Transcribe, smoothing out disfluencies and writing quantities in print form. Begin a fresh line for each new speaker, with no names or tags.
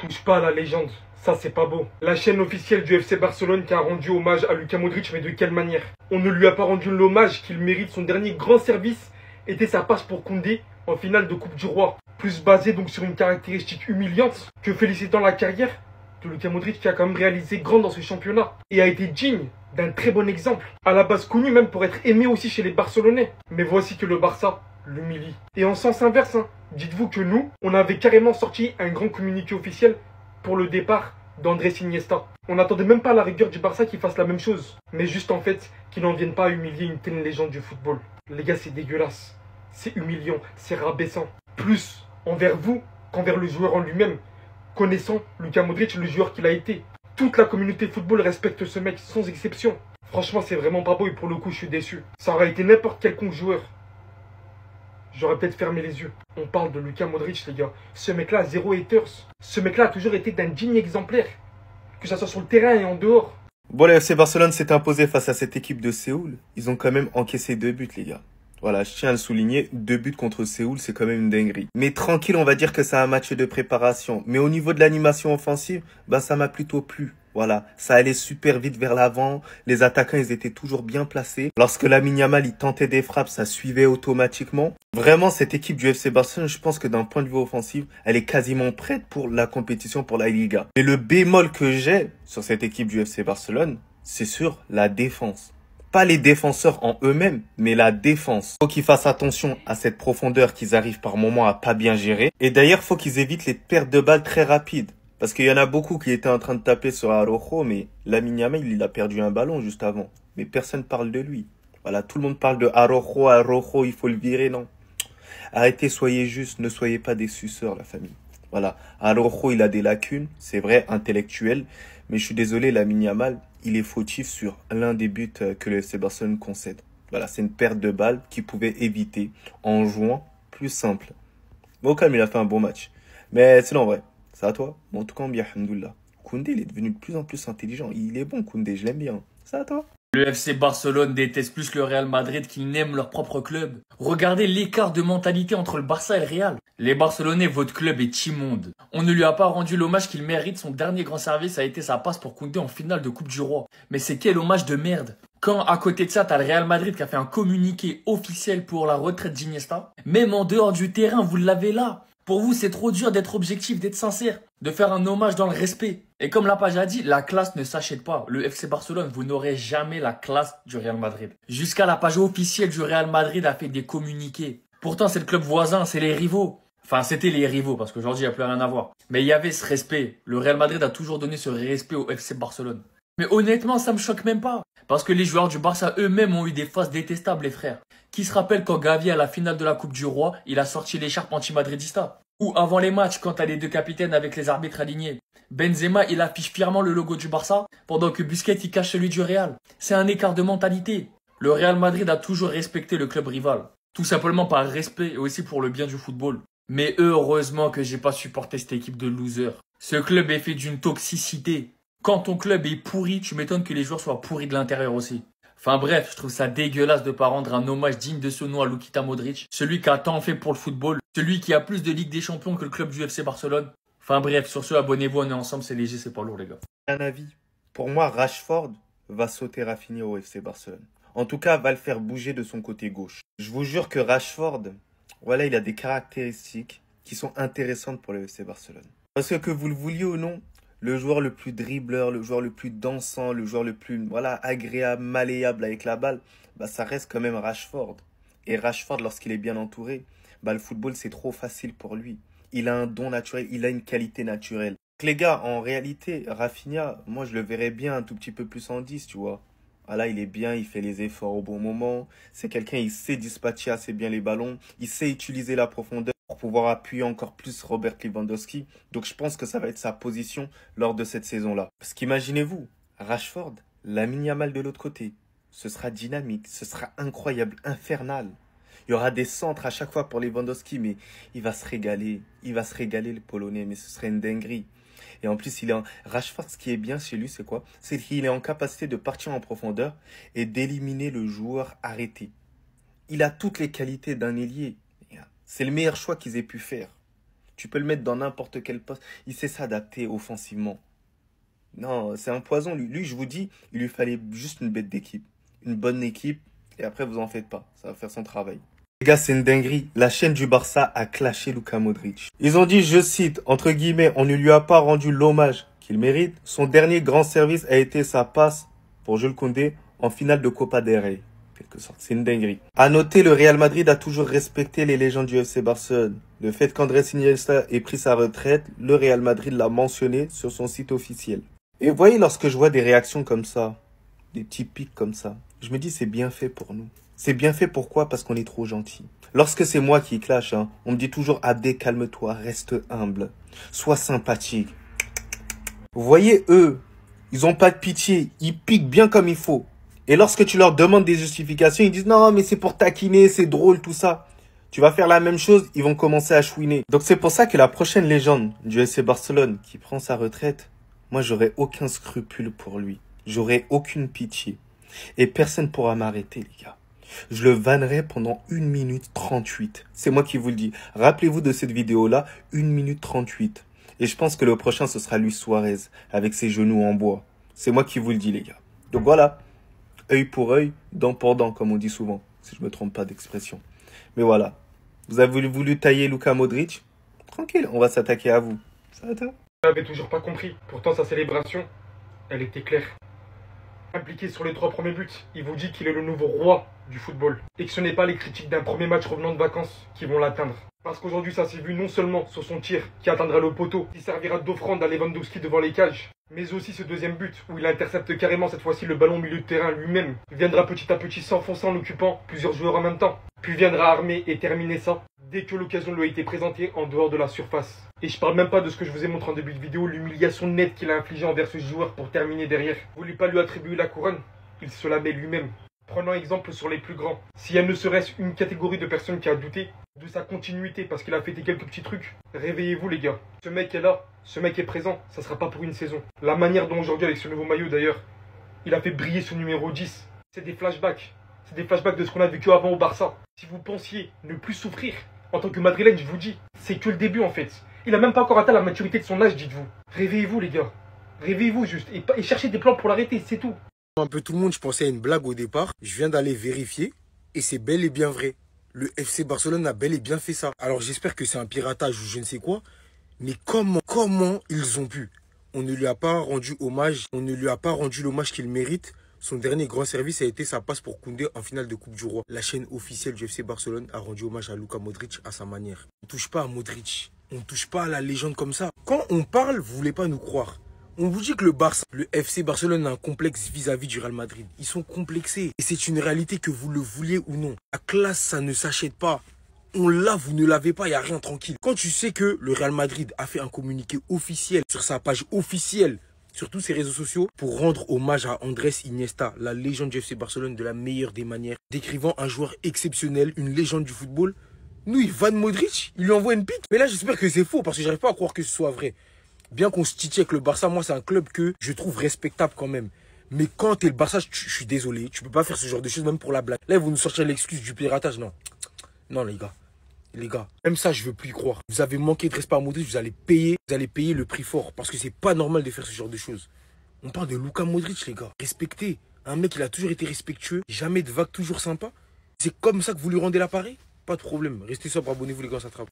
Touche pas à la légende, ça c'est pas beau. La chaîne officielle du FC Barcelone qui a rendu hommage à Luka Modric, mais de quelle manière? On ne lui a pas rendu l'hommage qu'il mérite. Son dernier grand service était sa passe pour Koundé en finale de Coupe du Roi. Plus basé donc sur une caractéristique humiliante que félicitant la carrière de Luka Modric, qui a quand même réalisé grand dans ce championnat et a été digne d'un très bon exemple. À la base connu même pour être aimé aussi chez les Barcelonais. Mais voici que le Barça l'humilie. Et en sens inverse, dites-vous que nous, on avait carrément sorti un grand communiqué officiel pour le départ d'Andrés Iniesta. On n'attendait même pas à la rigueur du Barça qu'il fasse la même chose. Mais juste en fait, qu'il n'en vienne pas à humilier une telle légende du football. Les gars, c'est dégueulasse. C'est humiliant, c'est rabaissant. Plus envers vous qu'envers le joueur en lui-même. Connaissant Luka Modric, le joueur qu'il a été. Toute la communauté football respecte ce mec, sans exception. Franchement, c'est vraiment pas beau et pour le coup, je suis déçu. Ça aurait été n'importe quel joueur. J'aurais peut-être fermé les yeux. On parle de Luka Modric, les gars. Ce mec-là a zéro haters. Ce mec-là a toujours été d'un digne exemplaire. Que ça soit sur le terrain et en dehors.
Bon, le FC Barcelone s'est imposé face à cette équipe de Séoul. Ils ont quand même encaissé 2 buts, les gars. Voilà, je tiens à le souligner, 2 buts contre Séoul, c'est quand même une dinguerie. Mais tranquille, on va dire que c'est un match de préparation. Mais au niveau de l'animation offensive, ça m'a plutôt plu. Voilà, ça allait super vite vers l'avant. Les attaquants, ils étaient toujours bien placés. Lorsque Lamine Yamal, il tentait des frappes, ça suivait automatiquement. Vraiment, cette équipe du FC Barcelone, je pense que d'un point de vue offensif, elle est quasiment prête pour la compétition pour la Liga. Et le bémol que j'ai sur cette équipe du FC Barcelone, c'est sur la défense. Pas les défenseurs en eux-mêmes, mais la défense. Faut qu'ils fassent attention à cette profondeur qu'ils arrivent par moments à pas bien gérer. Et d'ailleurs, faut qu'ils évitent les pertes de balles très rapides. Parce qu'il y en a beaucoup qui étaient en train de taper sur Araujo, mais Lamine Yamal, il a perdu un ballon juste avant. Mais personne parle de lui. Voilà, tout le monde parle de Araujo, il faut le virer, non. Arrêtez, soyez juste, ne soyez pas des suceurs, la famille. Voilà, Araujo, il a des lacunes, c'est vrai, intellectuelles. Mais je suis désolé, Lamine Yamal, il est fautif sur l'un des buts que le FC Barcelone concède. Voilà, c'est une perte de balle qu'il pouvait éviter en jouant plus simple. Bon, quand même, il a fait un bon match. Mais sinon, en vrai, c'est à toi. Bon, en tout cas, bien, alhamdoulilah. Koundé, il est devenu de plus en plus intelligent. Il est bon, Koundé, je l'aime bien. C'est à toi.
Le FC Barcelone déteste plus le Real Madrid qu'ils n'aiment leur propre club. Regardez l'écart de mentalité entre le Barça et le Real. Les Barcelonais, votre club est immonde. On ne lui a pas rendu l'hommage qu'il mérite. Son dernier grand service a été sa passe pour Koundé en finale de Coupe du Roi. Mais c'est quel hommage de merde. Quand à côté de ça, t'as le Real Madrid qui a fait un communiqué officiel pour la retraite d'Iniesta. Même en dehors du terrain, vous l'avez là. Pour vous, c'est trop dur d'être objectif, d'être sincère, de faire un hommage dans le respect. Et comme la page a dit, la classe ne s'achète pas. Le FC Barcelone, vous n'aurez jamais la classe du Real Madrid. Jusqu'à la page officielle du Real Madrid a fait des communiqués. Pourtant, c'est le club voisin, c'est les rivaux. Enfin, c'était les rivaux, parce qu'aujourd'hui, il n'y a plus rien à voir. Mais il y avait ce respect. Le Real Madrid a toujours donné ce respect au FC Barcelone. Mais honnêtement, ça me choque même pas. Parce que les joueurs du Barça eux-mêmes ont eu des faces détestables, les frères. Qui se rappelle quand Gavi, à la finale de la Coupe du Roi, il a sorti l'écharpe anti-madridista? Ou avant les matchs, quand t'as les deux capitaines avec les arbitres alignés. Benzema, il affiche fièrement le logo du Barça, pendant que Busquets, il cache celui du Real. C'est un écart de mentalité. Le Real Madrid a toujours respecté le club rival. Tout simplement par respect et aussi pour le bien du football. Mais heureusement que j'ai pas supporté cette équipe de losers. Ce club est fait d'une toxicité. Quand ton club est pourri, tu m'étonnes que les joueurs soient pourris de l'intérieur aussi. Enfin bref, je trouve ça dégueulasse de pas rendre un hommage digne de ce nom à Luka Modric, celui qui a tant fait pour le football, celui qui a plus de Ligue des Champions que le club du FC Barcelone. Enfin bref, sur ce, abonnez-vous, on est ensemble, c'est léger, c'est pas lourd les gars.
Un avis. Pour moi, Rashford va sauter Rafinha au FC Barcelone. En tout cas, va le faire bouger de son côté gauche. Je vous jure que Rashford, voilà, il a des caractéristiques qui sont intéressantes pour le FC Barcelone. Parce que vous le vouliez ou non, le joueur le plus dribbleur, le joueur le plus dansant, le joueur le plus agréable, malléable avec la balle, ça reste quand même Rashford. Et Rashford, lorsqu'il est bien entouré, le football, c'est trop facile pour lui. Il a un don naturel, il a une qualité naturelle. Donc, les gars, en réalité, Rafinha, moi, je le verrais bien un tout petit peu plus en 10, tu vois. Voilà, il est bien, il fait les efforts au bon moment. C'est quelqu'un, il sait dispatcher assez bien les ballons. Il sait utiliser la profondeur pour pouvoir appuyer encore plus Robert Lewandowski. Donc, je pense que ça va être sa position lors de cette saison-là. Parce qu'imaginez-vous, Rashford, Lamine Yamal de l'autre côté. Ce sera dynamique, ce sera incroyable, infernal. Il y aura des centres à chaque fois pour Lewandowski, mais il va se régaler. Il va se régaler, le Polonais, mais ce serait une dinguerie. Et en plus, Rashford, ce qui est bien chez lui, c'est quoi? C'est qu'il est en capacité de partir en profondeur et d'éliminer le joueur arrêté. Il a toutes les qualités d'un ailier. C'est le meilleur choix qu'ils aient pu faire. Tu peux le mettre dans n'importe quel poste. Il sait s'adapter offensivement. Non, c'est un poison. Lui, je vous dis, il lui fallait juste une bête d'équipe. Une bonne équipe. Et après, vous en faites pas. Ça va faire son travail. Les gars, c'est une dinguerie. La chaîne du Barça a clashé Luka Modric. Ils ont dit, je cite, entre guillemets, on ne lui a pas rendu l'hommage qu'il mérite. Son dernier grand service a été sa passe pour Jules Koundé en finale de Copa del Rey. Quelque sorte, c'est une dinguerie. À noter, le Real Madrid a toujours respecté les légendes du FC Barcelone. Le fait qu'Andrés Iniesta ait pris sa retraite, le Real Madrid l'a mentionné sur son site officiel. Et vous voyez, lorsque je vois des réactions comme ça, des petits pics comme ça, je me dis c'est bien fait pour nous. C'est bien fait pourquoi? Parce qu'on est trop gentil. Lorsque c'est moi qui clash, on me dit toujours Abdé, calme-toi, reste humble, sois sympathique. Vous voyez, eux, ils ont pas de pitié, ils piquent bien comme il faut. Et lorsque tu leur demandes des justifications, ils disent non mais c'est pour taquiner, c'est drôle, tout ça. Tu vas faire la même chose, ils vont commencer à chouiner. Donc c'est pour ça que la prochaine légende du FC Barcelone qui prend sa retraite, moi j'aurai aucun scrupule pour lui. J'aurai aucune pitié. Et personne pourra m'arrêter les gars. Je le vannerai pendant 1 minute 38. C'est moi qui vous le dis. Rappelez-vous de cette vidéo-là, 1 minute 38. Et je pense que le prochain ce sera Luis Suarez avec ses genoux en bois. C'est moi qui vous le dis les gars. Donc voilà. Œil pour œil, dent pour dent, comme on dit souvent, si je me trompe pas d'expression. Mais voilà, vous avez voulu tailler Luka Modric? Tranquille, on va s'attaquer à vous. Ça va, toi?
Vous n'avez toujours pas compris. Pourtant, sa célébration, elle était claire. Impliqué sur les 3 premiers buts, il vous dit qu'il est le nouveau roi du football. Et que ce n'est pas les critiques d'un premier match revenant de vacances qui vont l'atteindre. Parce qu'aujourd'hui, ça s'est vu non seulement sur son tir qui atteindra le poteau, qui servira d'offrande à Lewandowski devant les cages, mais aussi ce deuxième but où il intercepte carrément cette fois-ci le ballon au milieu de terrain lui-même. Il viendra petit à petit s'enfoncer en occupant plusieurs joueurs en même temps. Puis viendra armer et terminer ça dès que l'occasion lui a été présentée en dehors de la surface. Et je parle même pas de ce que je vous ai montré en début de vidéo, l'humiliation nette qu'il a infligée envers ce joueur pour terminer derrière. Vous voulez pas lui attribuer la couronne? Il se la met lui-même. Prenons exemple sur les plus grands. S'il y a ne serait-ce une catégorie de personnes qui a douté de sa continuité parce qu'il a fait quelques petits trucs, réveillez-vous les gars. Ce mec est là, ce mec est présent, ça sera pas pour une saison. La manière dont aujourd'hui avec ce nouveau maillot d'ailleurs, il a fait briller ce numéro 10, c'est des flashbacks. C'est des flashbacks de ce qu'on a vécu avant au Barça. Si vous pensiez ne plus souffrir, en tant que madrilène, je vous dis, c'est que le début en fait. Il a même pas encore atteint la maturité de son âge, dites-vous. Réveillez-vous les gars. Réveillez-vous juste et cherchez des plans pour l'arrêter, c'est tout.
Un peu tout le monde, je pensais à une blague au départ. Je viens d'aller vérifier et c'est bel et bien vrai. Le FC Barcelone a bel et bien fait ça. Alors j'espère que c'est un piratage ou je ne sais quoi. Mais comment ils ont pu? On ne lui a pas rendu hommage. On ne lui a pas rendu l'hommage qu'il mérite. Son dernier grand service a été sa passe pour Koundé en finale de Coupe du Roi. La chaîne officielle du FC Barcelone a rendu hommage à Luka Modric à sa manière. On ne touche pas à Modric. On ne touche pas à la légende comme ça. Quand on parle, vous voulez pas nous croire. On vous dit que le FC Barcelone a un complexe vis-à-vis du Real Madrid. Ils sont complexés. Et c'est une réalité que vous le vouliez ou non. La classe, ça ne s'achète pas. On l'a, vous ne l'avez pas, il n'y a rien tranquille. Quand tu sais que le Real Madrid a fait un communiqué officiel sur sa page officielle, sur tous ses réseaux sociaux, pour rendre hommage à Andrés Iniesta, la légende du FC Barcelone de la meilleure des manières, décrivant un joueur exceptionnel, une légende du football, nous, il vanne Modric, il lui envoie une pique. Mais là, j'espère que c'est faux, parce que j'arrive pas à croire que ce soit vrai. Bien qu'on se titille avec le Barça, moi, c'est un club que je trouve respectable quand même. Mais quand t'es le Barça, je suis désolé, tu peux pas faire ce genre de choses, même pour la blague. Là, ils vont nous sortir l'excuse du piratage, non. Non, les gars, même ça, je veux plus y croire. Vous avez manqué de respect à Modric, vous allez payer le prix fort. Parce que c'est pas normal de faire ce genre de choses. On parle de Luka Modric, les gars. Respectez. Un mec, il a toujours été respectueux, jamais de vague, toujours sympa. C'est comme ça que vous lui rendez l'appareil? Pas de problème. Restez sobre, abonnez-vous, les gars, ça trappe.